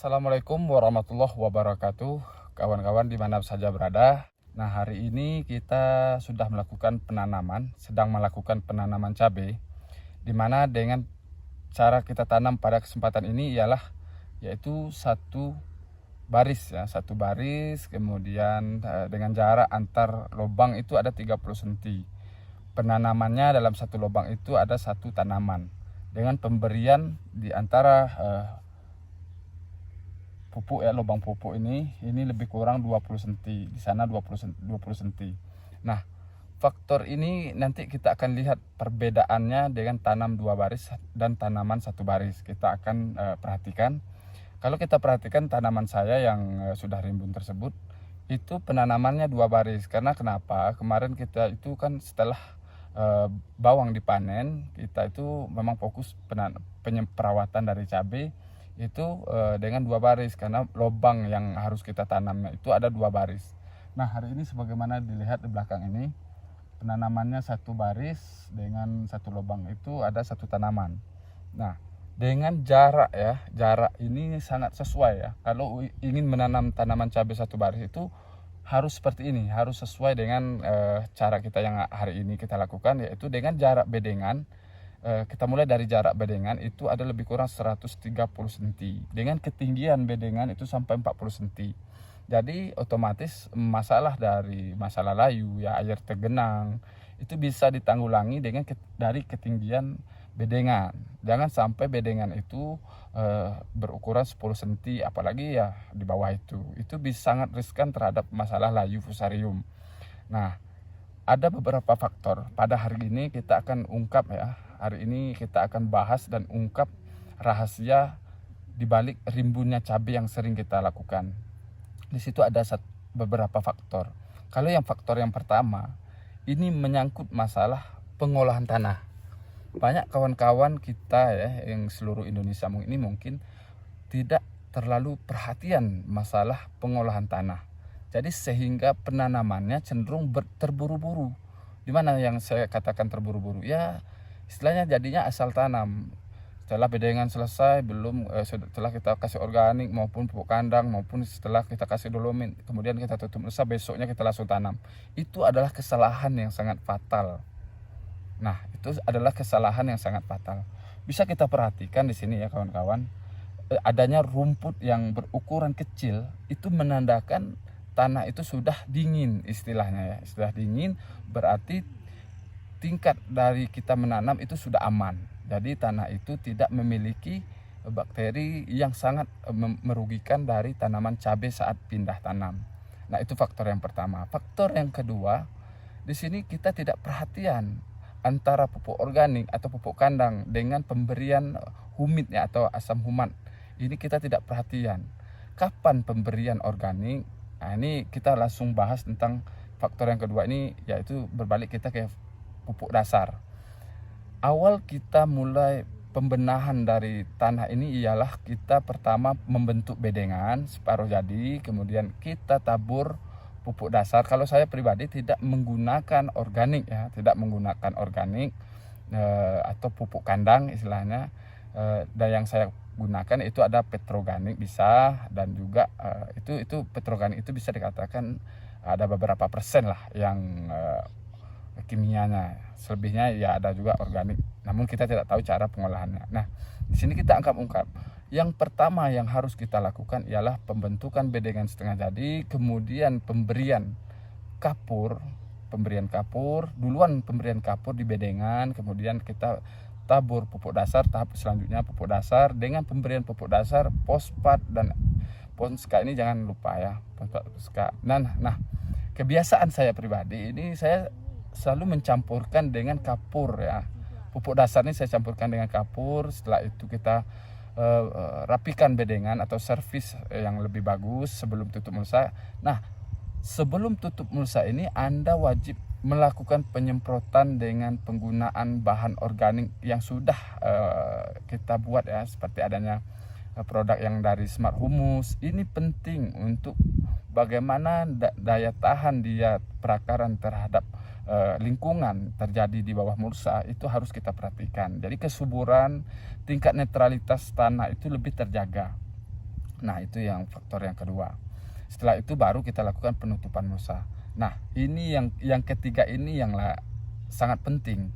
Assalamualaikum warahmatullahi wabarakatuh, kawan-kawan di mana saja berada. Nah, hari ini kita sudah melakukan penanaman, sedang melakukan penanaman cabai, di mana dengan cara kita tanam pada kesempatan ini ialah yaitu satu baris ya, satu baris, kemudian dengan jarak antar lubang itu ada 30 cm. Penanamannya dalam satu lubang itu ada satu tanaman dengan pemberian di antara pupuk ya, lubang pupuk ini lebih kurang 20 cm, di sana 20 cm. Nah, faktor ini nanti kita akan lihat perbedaannya dengan tanam dua baris dan tanaman satu baris. Kita akan perhatikan. Kalau kita perhatikan tanaman saya yang sudah rimbun tersebut, itu penanamannya dua baris. Karena kenapa? Kemarin kita itu kan setelah bawang dipanen, kita itu memang fokus perawatan dari cabai itu dengan dua baris, karena lubang yang harus kita tanamnya itu ada dua baris. Nah, hari ini sebagaimana dilihat di belakang ini, penanamannya satu baris dengan satu lubang itu ada satu tanaman. Nah, dengan jarak ya, jarak ini sangat sesuai ya. Kalau ingin menanam tanaman cabai satu baris itu harus seperti ini, harus sesuai dengan cara kita yang hari ini kita lakukan, yaitu dengan jarak bedengan. Kita mulai dari jarak bedengan itu ada lebih kurang 130 cm, dengan ketinggian bedengan itu sampai 40 cm. Jadi otomatis masalah layu ya, air tergenang itu bisa ditanggulangi dengan dari ketinggian bedengan. Jangan sampai bedengan itu berukuran 10 cm, apalagi ya di bawah itu bisa sangat riskan terhadap masalah layu fusarium. Nah, ada beberapa faktor. Pada hari ini kita akan ungkap ya. Hari ini kita akan bahas dan ungkap rahasia di balik rimbunnya cabai yang sering kita lakukan. Di situ ada beberapa faktor. Kalau faktor yang pertama, ini menyangkut masalah pengolahan tanah. Banyak kawan-kawan kita ya yang seluruh Indonesia ini mungkin tidak terlalu perhatian masalah pengolahan tanah. Jadi sehingga penanamannya cenderung terburu-buru. Dimana yang saya katakan terburu-buru? Ya, istilahnya jadinya asal tanam. Setelah bedengan selesai, setelah kita kasih organik maupun pupuk kandang, maupun setelah kita kasih dolomit, kemudian kita tutup mulsa, besoknya kita langsung tanam. Itu adalah kesalahan yang sangat fatal. Nah, itu adalah kesalahan yang sangat fatal. Bisa kita perhatikan di sini ya kawan-kawan, adanya rumput yang berukuran kecil itu menandakan tanah itu sudah dingin, istilahnya ya. Sudah dingin berarti tingkat dari kita menanam itu sudah aman. Jadi tanah itu tidak memiliki bakteri yang sangat merugikan dari tanaman cabai saat pindah tanam. Nah, itu faktor yang pertama. Faktor yang kedua, di sini kita tidak perhatian antara pupuk organik atau pupuk kandang dengan pemberian humid ya, atau asam humat. Ini kita tidak perhatian. Kapan pemberian organik? Nah, ini kita langsung bahas tentang faktor yang kedua ini, yaitu berbalik kita ke pupuk dasar. Awal kita mulai pembenahan dari tanah ini ialah kita pertama membentuk bedengan separuh jadi, kemudian kita tabur pupuk dasar. Kalau saya pribadi tidak menggunakan organik ya, tidak menggunakan organik atau pupuk kandang istilahnya. Dan yang saya gunakan itu ada petroganik bisa, dan juga itu petroganik itu bisa dikatakan ada beberapa persen lah yang kimianya, selebihnya ya ada juga organik, namun kita tidak tahu cara pengolahannya. Nah, di sini kita ungkap yang pertama yang harus kita lakukan ialah pembentukan bedengan setengah jadi, kemudian pemberian kapur duluan, pemberian kapur di bedengan, kemudian kita tabur pupuk dasar. Tahap selanjutnya pupuk dasar dengan pemberian pupuk dasar fosfat dan ponska, ini jangan lupa ya, ponska. Nah, kebiasaan saya pribadi ini, saya selalu mencampurkan dengan kapur ya. Pupuk dasar ini saya campurkan dengan kapur. Setelah itu kita rapikan bedengan atau servis yang lebih bagus sebelum tutup mulsa. Nah, sebelum tutup mulsa ini Anda wajib melakukan penyemprotan dengan penggunaan bahan organik yang sudah kita buat ya, seperti adanya produk yang dari Smart Humus. Ini penting untuk bagaimana daya tahan dia perakaran terhadap lingkungan terjadi di bawah mulsa, itu harus kita perhatikan. Jadi kesuburan, tingkat netralitas tanah itu lebih terjaga. Nah, itu yang faktor yang kedua. Setelah itu baru kita lakukan penutupan mulsa. Nah, ini yang ketiga ini sangat penting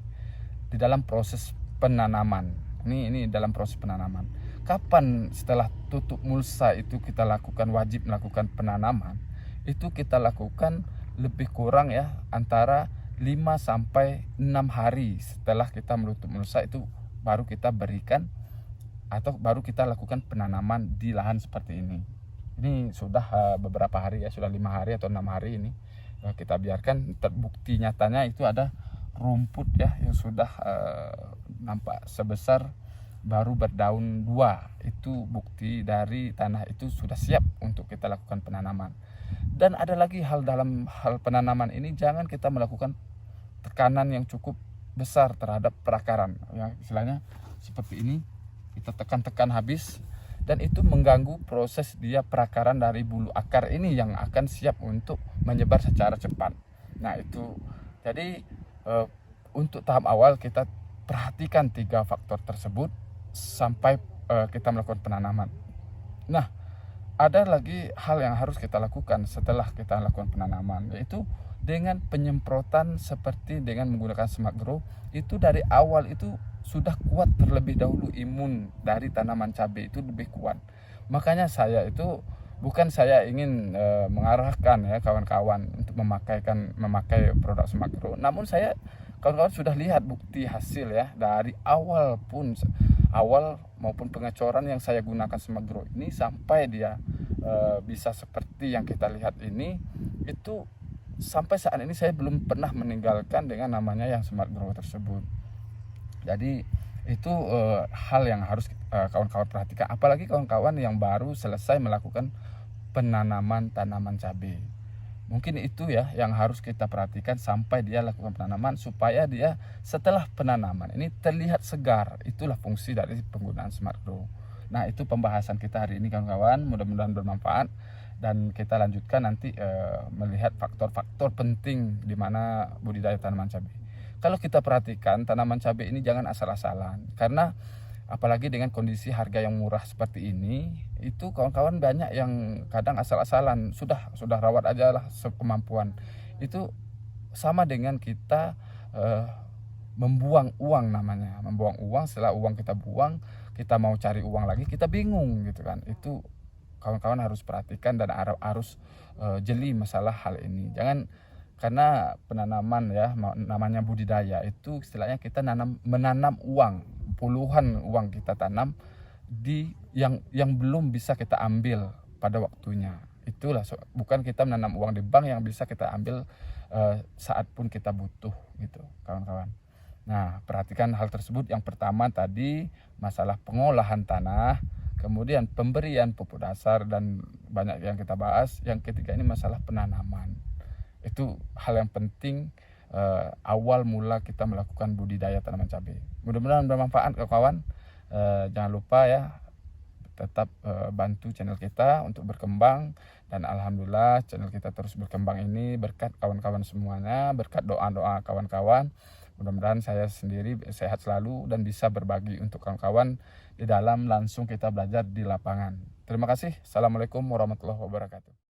di dalam proses penanaman. Ini dalam proses penanaman. Kapan setelah tutup mulsa itu kita lakukan, wajib melakukan penanaman? Itu kita lakukan lebih kurang ya antara 5 sampai 6 hari setelah kita menutup mulsa, itu baru kita berikan atau baru kita lakukan penanaman di lahan seperti ini. Ini sudah beberapa hari ya, sudah 5 hari atau 6 hari ini kita biarkan. Terbukti nyatanya itu ada rumput ya yang sudah nampak sebesar baru berdaun 2. Itu bukti dari tanah itu sudah siap untuk kita lakukan penanaman. Dan ada lagi dalam hal penanaman ini, jangan kita melakukan tekanan yang cukup besar terhadap perakaran ya, istilahnya seperti ini, kita tekan habis, dan itu mengganggu proses dia perakaran dari bulu akar ini yang akan siap untuk menyebar secara cepat. Nah, itu jadi untuk tahap awal kita perhatikan 3 faktor tersebut sampai kita melakukan penanaman. Nah, ada lagi hal yang harus kita lakukan setelah kita lakukan penanaman, yaitu dengan penyemprotan seperti dengan menggunakan Smart Grow. Itu dari awal itu sudah kuat terlebih dahulu, imun dari tanaman cabai itu lebih kuat. Makanya saya itu bukan saya ingin mengarahkan ya kawan-kawan untuk memakai produk Smart Grow, namun saya kawan-kawan sudah lihat bukti hasil ya dari awal maupun pengecoran yang saya gunakan Smart Grow ini sampai dia bisa seperti yang kita lihat ini. Itu sampai saat ini saya belum pernah meninggalkan dengan namanya yang Smart Grow tersebut. Jadi itu hal yang harus kawan-kawan perhatikan, apalagi kawan-kawan yang baru selesai melakukan penanaman tanaman cabai. Mungkin itu ya yang harus kita perhatikan sampai dia lakukan penanaman, supaya dia setelah penanaman ini terlihat segar. Itulah fungsi dari penggunaan Smart Grow. Nah, itu pembahasan kita hari ini kawan-kawan, mudah-mudahan bermanfaat, dan kita lanjutkan nanti melihat faktor-faktor penting di mana budidaya tanaman cabai. Kalau kita perhatikan tanaman cabai ini jangan asal-asalan, karena apalagi dengan kondisi harga yang murah seperti ini, itu kawan-kawan banyak yang kadang asal-asalan, sudah rawat aja lah sekemampuan. Itu sama dengan kita membuang uang namanya, membuang uang. Setelah uang kita buang, kita mau cari uang lagi, kita bingung gitu kan. Itu kawan-kawan harus perhatikan dan harus jeli masalah hal ini. Jangan, karena penanaman ya namanya budidaya itu istilahnya kita menanam uang, puluhan uang kita tanam di yang belum bisa kita ambil pada waktunya. Itulah bukan kita menanam uang di bank yang bisa kita ambil saat pun kita butuh gitu kawan-kawan. Nah, perhatikan hal tersebut. Yang pertama tadi masalah pengolahan tanah, kemudian pemberian pupuk dasar, dan banyak yang kita bahas. Yang ketiga ini masalah penanaman. Itu hal yang penting awal mula kita melakukan budidaya tanaman cabai. Mudah-mudahan bermanfaat kawan-kawan. Jangan lupa ya tetap bantu channel kita untuk berkembang, dan alhamdulillah channel kita terus berkembang ini berkat kawan-kawan semuanya, berkat doa-doa kawan-kawan. Mudah-mudahan saya sendiri sehat selalu dan bisa berbagi untuk kawan-kawan di dalam langsung kita belajar di lapangan. Terima kasih. Assalamualaikum warahmatullahi wabarakatuh.